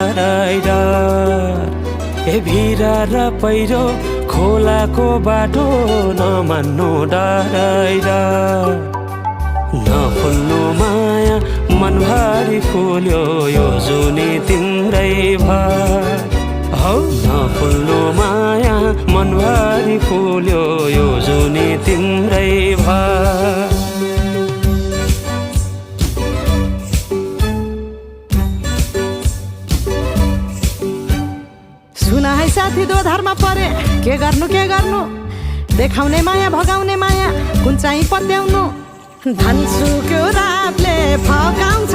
ए भिरा र पहिरो खोलाको बाटो नमान्नु डराइर नफुल्नु माया मनभरि फुल्यो यो जुनी तिम्रै भर हौ नफुल्नु माया मनभरि फुल्यो यो जुनी तिम्रै भर सुना है साथी दो धर्म परे के गर्नु देखाउने माया भगाउने माया कुन चाहिँ पत्याउनु धनसुक्यो रातले फकाउँछ